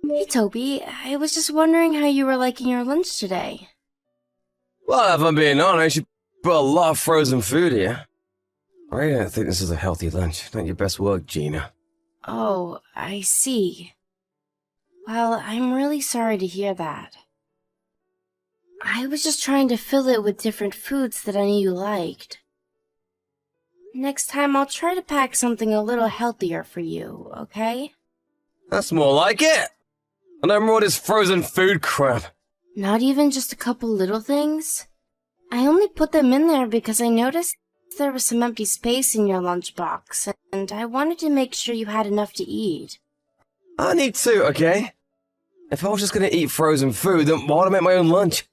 Hey Toby, I was just wondering how you were liking your lunch today. Well, if I'm being honest, you put a lot of frozen food here. I really don't think this is a healthy lunch. Not your best work, Gina. Oh, I see. Well, I'm really sorry to hear that. I was just trying to fill it with different foods that I knew you liked. Next time I'll try to pack something a little healthier for you, okay? That's more like it. I don't more this frozen food crap. Not even just a couple little things? I only put them in there because I noticed there was some empty space in your lunchbox, and I wanted to make sure you had enough to eat. I need to, okay? If I was just gonna eat frozen food, then why would I make my own lunch?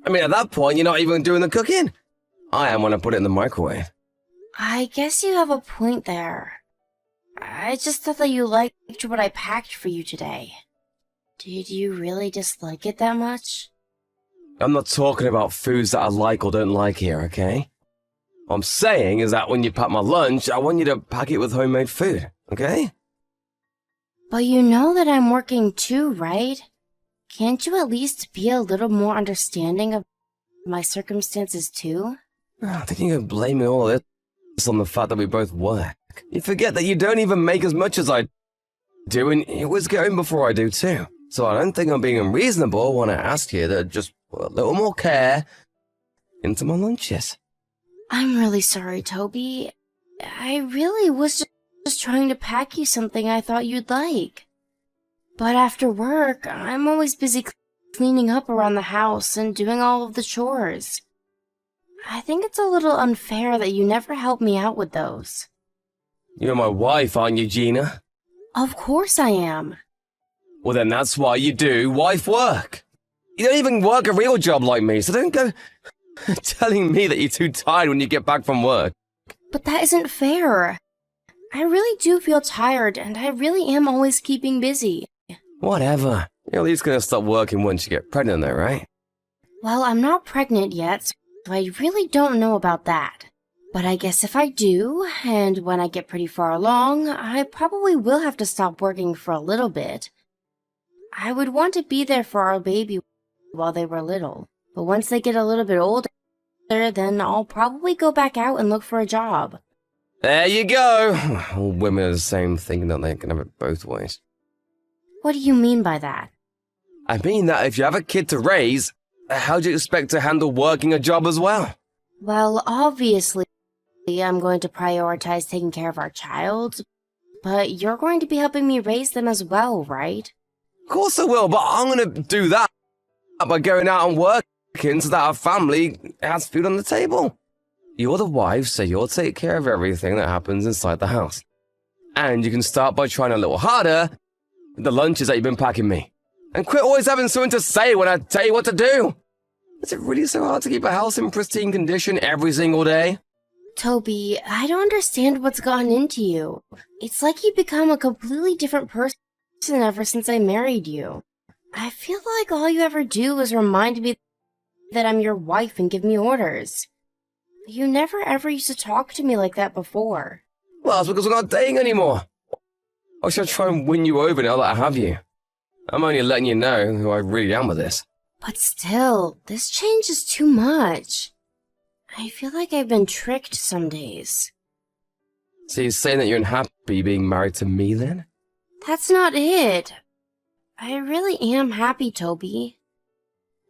I mean, at that point, you're not even doing the cooking. I am when I put it in the microwave. I guess you have a point there. I just thought that you liked what I packed for you today. Did you really dislike it that much? I'm not talking about foods that I like or don't like here, okay? What I'm saying is that when you pack my lunch, I want you to pack it with homemade food, okay? But you know that I'm working too, right? Can't you at least be a little more understanding of my circumstances too? I think you're blaming all of this on the fact that we both work. You forget that you don't even make as much as I do, and you always get home before I do too. So I don't think I'm being unreasonable when I ask you to just put a little more care into my lunches. I'm really sorry, Toby. I really was just trying to pack you something I thought you'd like. But after work, I'm always busy cleaning up around the house and doing all of the chores. I think it's a little unfair that you never help me out with those. You're my wife, aren't you, Gina? Of course I am. Well, then that's why you do wife work. You don't even work a real job like me, so don't go telling me that you're too tired when you get back from work. But that isn't fair. I really do feel tired, and I really am always keeping busy. Whatever. You're at least gonna stop working once you get pregnant, though, right? Well, I'm not pregnant yet, so I really don't know about that. But I guess if I do, and when I get pretty far along, I probably will have to stop working for a little bit. I would want to be there for our baby while they were little, but once they get a little bit older, then I'll probably go back out and look for a job. There you go. All women are the same thing, don't they? They can have it both ways. What do you mean by that? I mean that if you have a kid to raise, how do you expect to handle working a job as well? Well, obviously, I'm going to prioritize taking care of our child, but you're going to be helping me raise them as well, right? Of course I will, but I'm gonna do that by going out and working so that our family has food on the table. You're the wife, so you'll take care of everything that happens inside the house. And you can start by trying a little harder with the lunches that you've been packing me. And quit always having something to say when I tell you what to do. Is it really so hard to keep a house in pristine condition every single day? Toby, I don't understand what's gotten into you. It's like you've become a completely different person ever since I married you. I feel like all you ever do is remind me that I'm your wife and give me orders. You never ever used to talk to me like that before. Well, that's because we're not dating anymore. Or should I try and win you over now that I have you? I'm only letting you know who I really am with this. But still, this change is too much. I feel like I've been tricked some days. So you're saying that you're unhappy being married to me then? That's not it. I really am happy, Toby.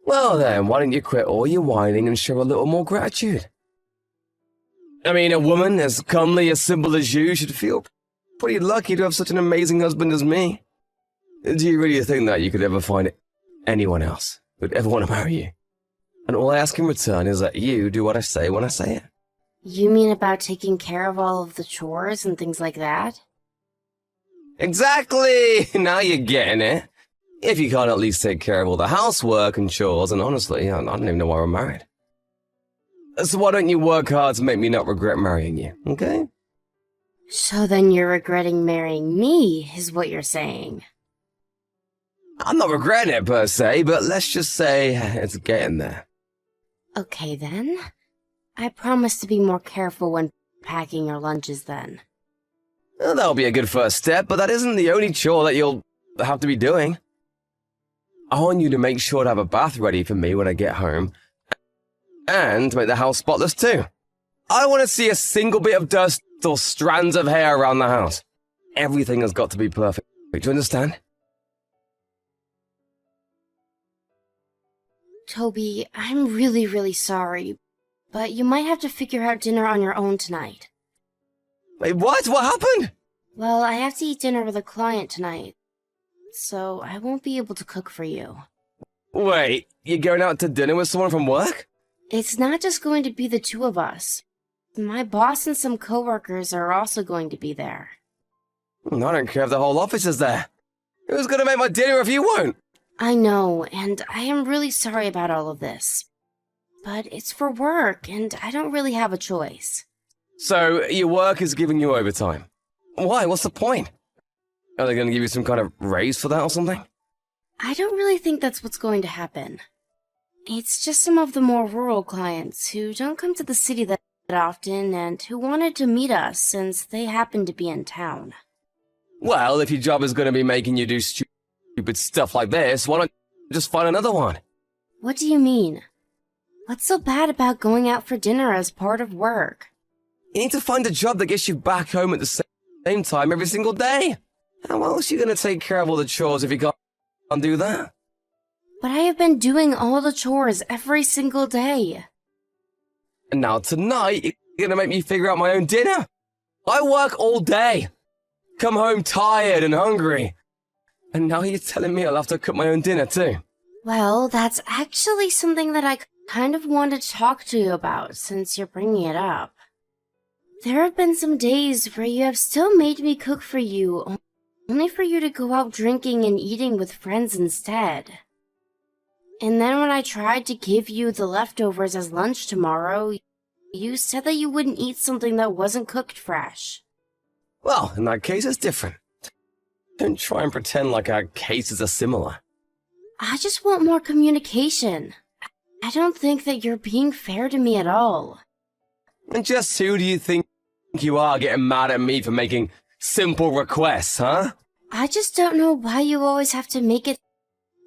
Well then, why don't you quit all your whining and show a little more gratitude? I mean, a woman as comely, as simple as you should feel pretty lucky to have such an amazing husband as me. Do you really think that you could ever find anyone else who'd ever want to marry you? And all I ask in return is that you do what I say when I say it. You mean about taking care of all of the chores and things like that? Exactly! Now you're getting it. If you can't at least take care of all the housework and chores, and honestly, I don't even know why we're married. So why don't you work hard to make me not regret marrying you, okay? So then you're regretting marrying me, is what you're saying. I'm not regretting it per se, but let's just say it's getting there. Okay then. I promise to be more careful when packing your lunches then. Well, that'll be a good first step, but that isn't the only chore that you'll have to be doing. I want you to make sure to have a bath ready for me when I get home, and to make the house spotless too. I don't want to see a single bit of dust or strands of hair around the house. Everything has got to be perfect. Do you understand? Toby, I'm really, really sorry, but you might have to figure out dinner on your own tonight. Wait, what? What happened? Well, I have to eat dinner with a client tonight, so I won't be able to cook for you. Wait, you're going out to dinner with someone from work? It's not just going to be the two of us. My boss and some coworkers are also going to be there. I don't care if the whole office is there. Who's going to make my dinner if you won't? I know, and I am really sorry about all of this. But it's for work, and I don't really have a choice. So, your work is giving you overtime. Why? What's the point? Are they going to give you some kind of raise for that or something? I don't really think that's what's going to happen. It's just some of the more rural clients who don't come to the city that often and who wanted to meet us since they happen to be in town. Well, if your job is going to be making you do stupid stuff like this, why not just find another one? What do you mean? What's so bad about going out for dinner as part of work? You need to find a job that gets you back home at the same time every single day. How else are you going to take care of all the chores if you can't do that? But I have been doing all the chores every single day. And now tonight, you're going to make me figure out my own dinner? I work all day. Come home tired and hungry. And now you're telling me I'll have to cook my own dinner too. Well, that's actually something that I kind of wanted to talk to you about since you're bringing it up. There have been some days where you have still made me cook for you, only for you to go out drinking and eating with friends instead. And then when I tried to give you the leftovers as lunch tomorrow, you said that you wouldn't eat something that wasn't cooked fresh. Well, in that case, it's different. Don't try and pretend like our cases are similar. I just want more communication. I don't think that you're being fair to me at all. And just who do you think you are getting mad at me for making simple requests, huh? I just don't know why you always have to make it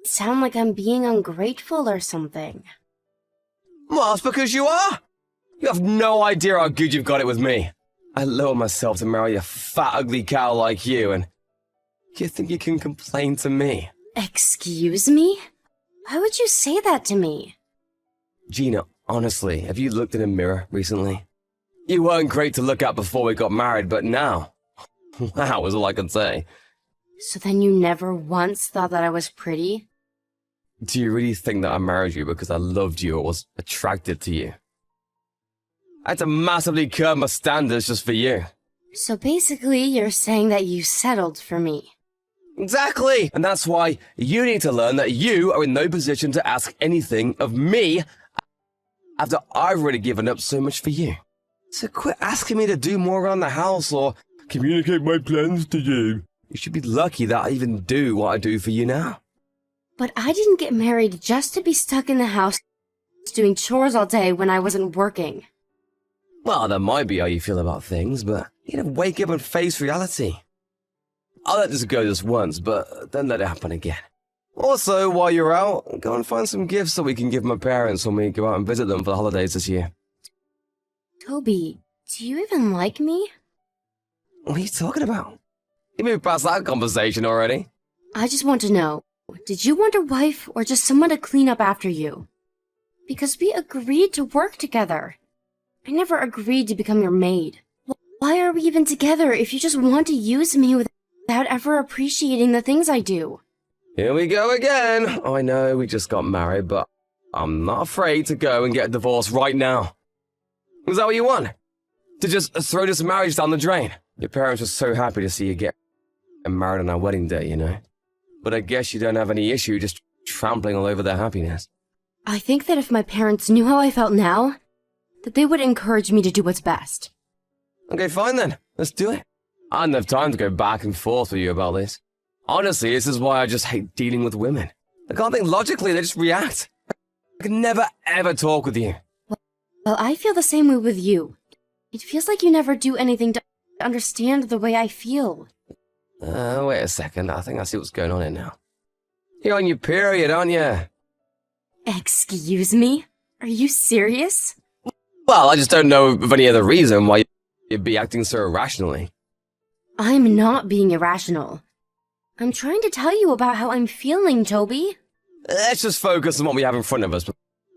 sound like I'm being ungrateful or something. Well, it's because you are. You have no idea how good you've got it with me. I lowered myself to marry a fat, ugly cow like you, and you think you can complain to me? Excuse me? Why would you say that to me? Gina, honestly, have you looked in a mirror recently? You weren't great to look at before we got married, but now... Wow, is all I can say. So then you never once thought that I was pretty? Do you really think that I married you because I loved you or was attracted to you? I had to massively curb my standards just for you. So basically, you're saying that you settled for me. Exactly! And that's why you need to learn that you are in no position to ask anything of me after I've already given up so much for you. So quit asking me to do more around the house or communicate my plans to you. You should be lucky that I even do what I do for you now. But I didn't get married just to be stuck in the house doing chores all day when I wasn't working. Well, that might be how you feel about things, but you know, wake up and face reality. I'll let this go this once, but don't let it happen again. Also, while you're out, go and find some gifts that we can give my parents when we go out and visit them for the holidays this year. Toby, do you even like me? What are you talking about? You moved past that conversation already. I just want to know, did you want a wife or just someone to clean up after you? Because we agreed to work together. I never agreed to become your maid. Why are we even together if you just want to use me without ever appreciating the things I do? Here we go again. I know we just got married, but I'm not afraid to go and get a divorce right now. Is that what you want? To just throw this marriage down the drain? Your parents were so happy to see you get married on our wedding day, you know. But I guess you don't have any issue just trampling all over their happiness. I think that if my parents knew how I felt now, that they would encourage me to do what's best. Okay, fine then. Let's do it. I don't have time to go back and forth with you about this. Honestly, this is why I just hate dealing with women. I can't think logically, they just react. I can never ever talk with you. Well, I feel the same way with you. It feels like you never do anything to understand the way I feel. Wait a second. I think I see what's going on here now. You're on your period, aren't you? Excuse me? Are you serious? Well, I just don't know of any other reason why you'd be acting so irrationally. I'm not being irrational. I'm trying to tell you about how I'm feeling, Toby. Let's just focus on what we have in front of us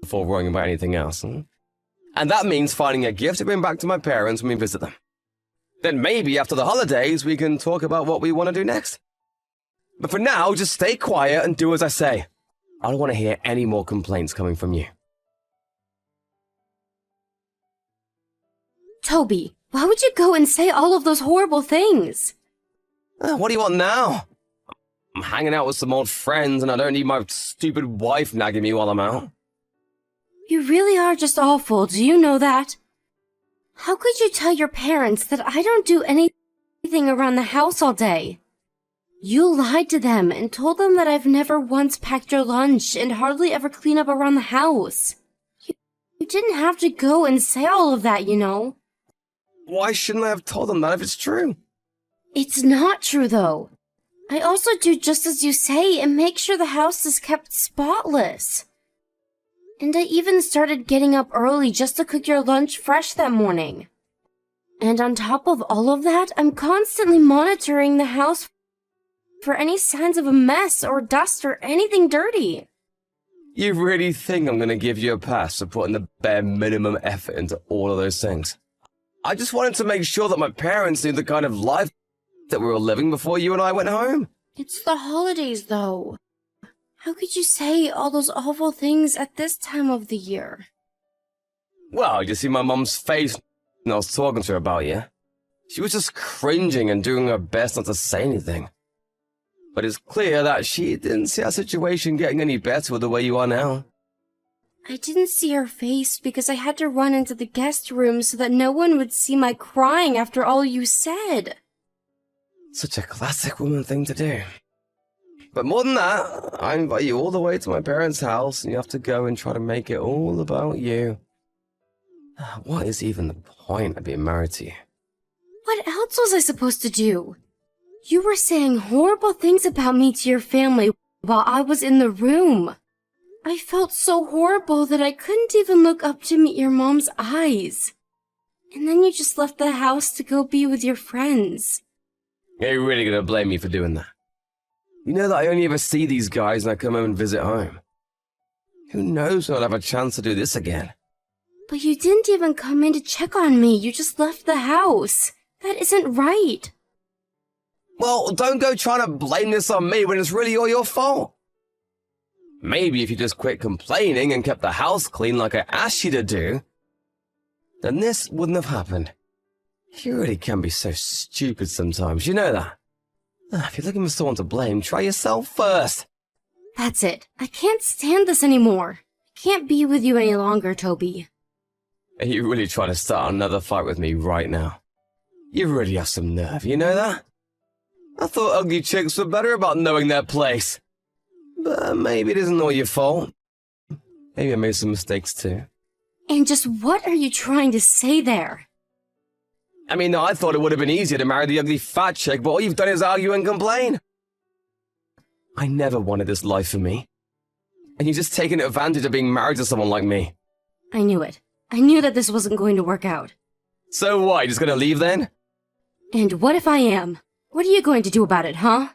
before worrying about anything else. And that means finding a gift to bring back to my parents when we visit them. Then maybe after the holidays, we can talk about what we want to do next. But for now, just stay quiet and do as I say. I don't want to hear any more complaints coming from you. Toby, why would you go and say all of those horrible things? What do you want now? I'm hanging out with some old friends and I don't need my stupid wife nagging me while I'm out. You really are just awful, do you know that? How could you tell your parents that I don't do anything around the house all day? You lied to them and told them that I've never once packed your lunch and hardly ever clean up around the house. You didn't have to go and say all of that, you know. Why shouldn't I have told them that if it's true? It's not true, though. I also do just as you say and make sure the house is kept spotless. And I even started getting up early just to cook your lunch fresh that morning. And on top of all of that, I'm constantly monitoring the house for any signs of a mess or dust or anything dirty. You really think I'm going to give you a pass for putting the bare minimum effort into all of those things? I just wanted to make sure that my parents knew the kind of life that we were living before you and I went home. It's the holidays, though. How could you say all those awful things at this time of the year? Well, you see my mum's face when I was talking to her about you. She was just cringing and doing her best not to say anything. But it's clear that she didn't see our situation getting any better with the way you are now. I didn't see her face because I had to run into the guest room so that no one would see my crying after all you said. Such a classic woman thing to do. But more than that, I invite you all the way to my parents' house and you have to go and try to make it all about you. What is even the point of being married to you? What else was I supposed to do? You were saying horrible things about me to your family while I was in the room. I felt so horrible that I couldn't even look up to meet your mom's eyes. And then you just left the house to go be with your friends. Are you really going to blame me for doing that? You know that I only ever see these guys when I come home and visit home. Who knows when I'll have a chance to do this again? But you didn't even come in to check on me. You just left the house. That isn't right. Well, don't go trying to blame this on me when it's really all your fault. Maybe if you just quit complaining and kept the house clean like I asked you to do, then this wouldn't have happened. You really can be so stupid sometimes, you know that? If you're looking for someone to blame, try yourself first. That's it. I can't stand this anymore. I can't be with you any longer, Toby. Are you really trying to start another fight with me right now? You really have some nerve, you know that? I thought ugly chicks were better about knowing their place. But maybe it isn't all your fault. Maybe I made some mistakes too. And just what are you trying to say there? I mean, I thought it would have been easier to marry the ugly fat chick, but all you've done is argue and complain. I never wanted this life for me. And you're just taking advantage of being married to someone like me. I knew it. I knew that this wasn't going to work out. So what, you just gonna leave then? And what if I am? What are you going to do about it, huh?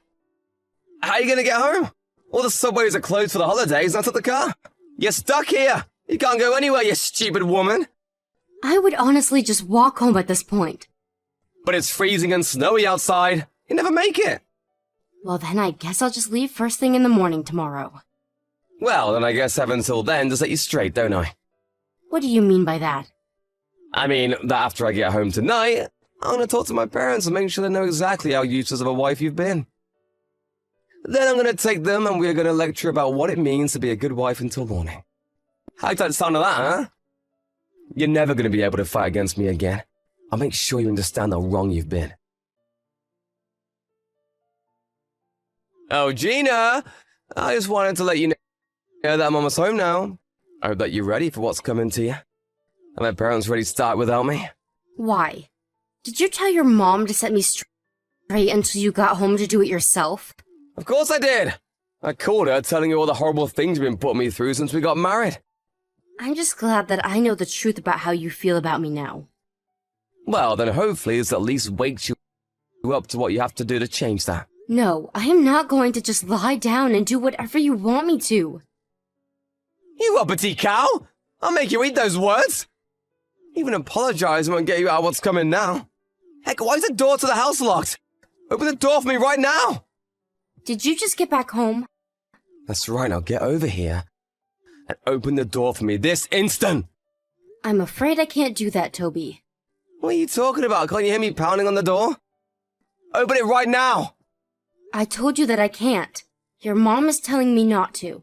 How are you gonna get home? All the subways are closed for the holidays, and I took the car. You're stuck here. You can't go anywhere, you stupid woman. I would honestly just walk home at this point. But it's freezing and snowy outside. You never make it. Well, then I guess I'll just leave first thing in the morning tomorrow. Well, then I guess have until then to set you straight, don't I? What do you mean by that? I mean, that after I get home tonight, I'm gonna talk to my parents and make sure they know exactly how useless of a wife you've been. Then I'm gonna take them and we're gonna lecture about what it means to be a good wife until morning. How'd that sound of that, huh? You're never gonna be able to fight against me again. I'll make sure you understand how wrong you've been. Oh, Gina! I just wanted to let you know that I'm almost home now. I hope that you're ready for what's coming to you. Are my parents ready to start without me? Why? Did you tell your mom to set me straight right until you got home to do it yourself? Of course I did. I called her telling her all the horrible things you've been putting me through since we got married. I'm just glad that I know the truth about how you feel about me now. Well, then hopefully this at least wakes you up to what you have to do to change that. No, I am not going to just lie down and do whatever you want me to. You uppity cow! I'll make you eat those words! Even apologizing won't get you out of what's coming now. Heck, why is the door to the house locked? Open the door for me right now! Did you just get back home? That's right, now get over here and open the door for me this instant! I'm afraid I can't do that, Toby. What are you talking about? Can't you hear me pounding on the door? Open it right now! I told you that I can't. Your mom is telling me not to.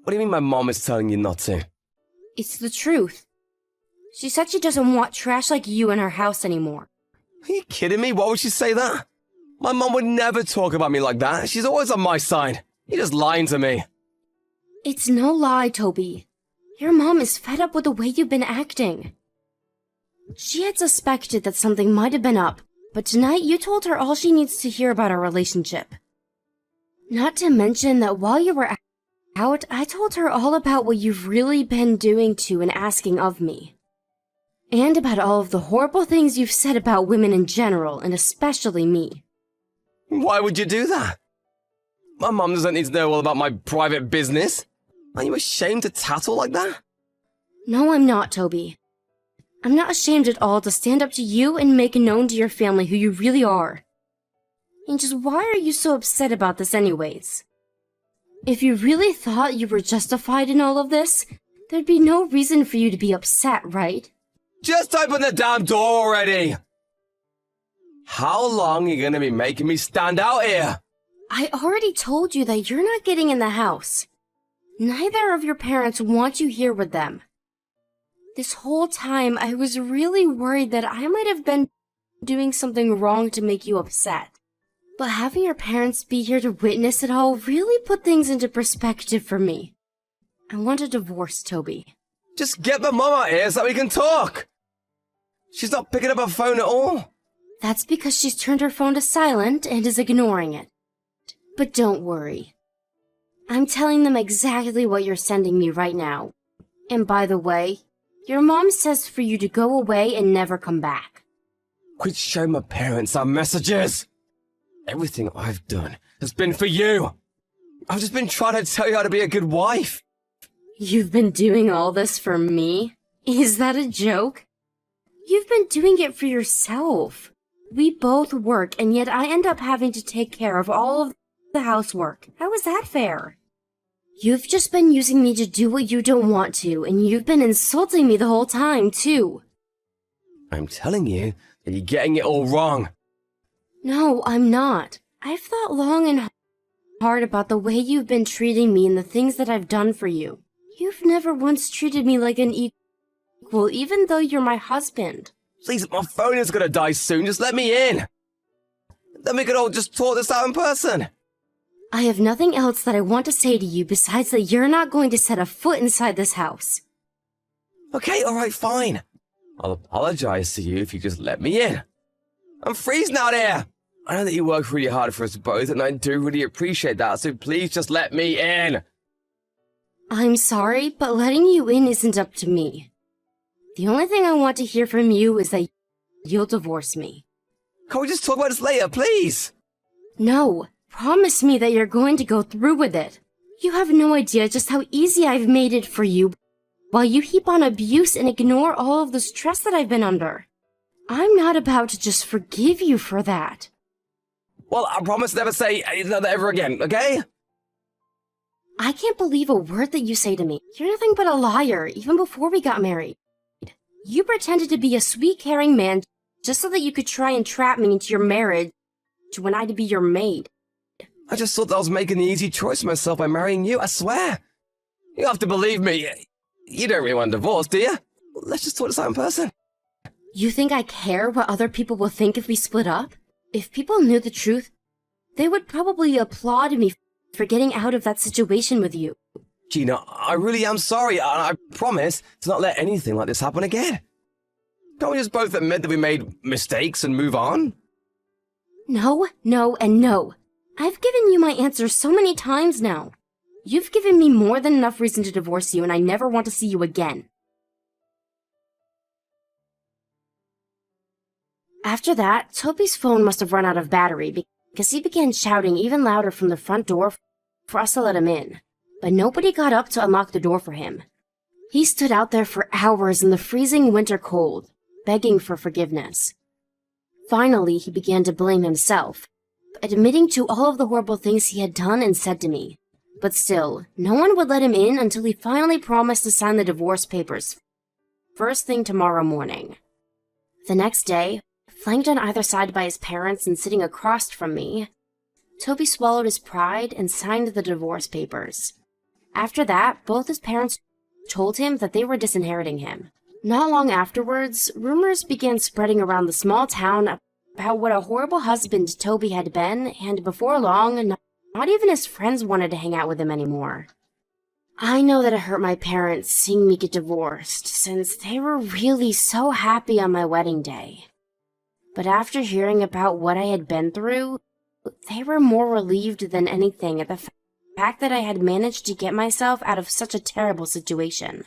What do you mean my mom is telling you not to? It's the truth. She said she doesn't want trash like you in her house anymore. Are you kidding me? Why would she say that? My mom would never talk about me like that. She's always on my side. You're just lying to me. It's no lie, Toby. Your mom is fed up with the way you've been acting. She had suspected that something might have been up, but tonight you told her all she needs to hear about our relationship. Not to mention that while you were out, I told her all about what you've really been doing to and asking of me. And about all of the horrible things you've said about women in general, and especially me. Why would you do that? My mom doesn't need to know all about my private business. Are you ashamed to tattle like that? No, I'm not, Toby. I'm not ashamed at all to stand up to you and make known to your family who you really are. And just why are you so upset about this anyways? If you really thought you were justified in all of this, there'd be no reason for you to be upset, right? Just open the damn door already! How long are you gonna be making me stand out here? I already told you that you're not getting in the house. Neither of your parents want you here with them. This whole time, I was really worried that I might have been doing something wrong to make you upset. But having your parents be here to witness it all really put things into perspective for me. I want a divorce, Toby. Just get my mom out here so we can talk! She's not picking up her phone at all. That's because she's turned her phone to silent and is ignoring it. But don't worry. I'm telling them exactly what you're sending me right now. And by the way, your mom says for you to go away and never come back. Quit showing my parents our messages! Everything I've done has been for you! I've just been trying to tell you how to be a good wife! You've been doing all this for me? Is that a joke? You've been doing it for yourself. We both work, and yet I end up having to take care of all of the housework. How is that fair? You've just been using me to do what you don't want to, and you've been insulting me the whole time, too. I'm telling you that you're getting it all wrong. No, I'm not. I've thought long and hard about the way you've been treating me and the things that I've done for you. You've never once treated me like an equal, even though you're my husband. Please, my phone is gonna die soon. Just let me in. Then we could all just talk this out in person. I have nothing else that I want to say to you besides that you're not going to set a foot inside this house. Okay, alright, fine. I'll apologize to you if you just let me in. I'm freezing out here. I know that you work really hard for us both, and I do really appreciate that, so please just let me in. I'm sorry, but letting you in isn't up to me. The only thing I want to hear from you is that you'll divorce me. Can we just talk about this later, please? No, promise me that you're going to go through with it. You have no idea just how easy I've made it for you, while you heap on abuse and ignore all of the stress that I've been under. I'm not about to just forgive you for that. Well, I promise never say that ever again, okay? I can't believe a word that you say to me. You're nothing but a liar, even before we got married. You pretended to be a sweet, caring man just so that you could try and trap me into your marriage when I'd be your maid. I just thought that I was making the easy choice for myself by marrying you, I swear. You have to believe me. You don't really want a divorce, do you? Let's just talk this out in person. You think I care what other people will think if we split up? If people knew the truth, they would probably applaud me for getting out of that situation with you. Gina, I really am sorry, and I promise to not let anything like this happen again. Can't we just both admit that we made mistakes and move on? No, no, and no. I've given you my answer so many times now. You've given me more than enough reason to divorce you, and I never want to see you again. After that, Toby's phone must have run out of battery because he began shouting even louder from the front door for us to let him in. But nobody got up to unlock the door for him. He stood out there for hours in the freezing winter cold, begging for forgiveness. Finally, he began to blame himself, admitting to all of the horrible things he had done and said to me. But still, no one would let him in until he finally promised to sign the divorce papers first thing tomorrow morning. The next day, flanked on either side by his parents and sitting across from me, Toby swallowed his pride and signed the divorce papers. After that, both his parents told him that they were disinheriting him. Not long afterwards, rumors began spreading around the small town about what a horrible husband Toby had been, and before long, not even his friends wanted to hang out with him anymore. I know that it hurt my parents seeing me get divorced, since they were really so happy on my wedding day. But after hearing about what I had been through, they were more relieved than anything at the fact that I had managed to get myself out of such a terrible situation.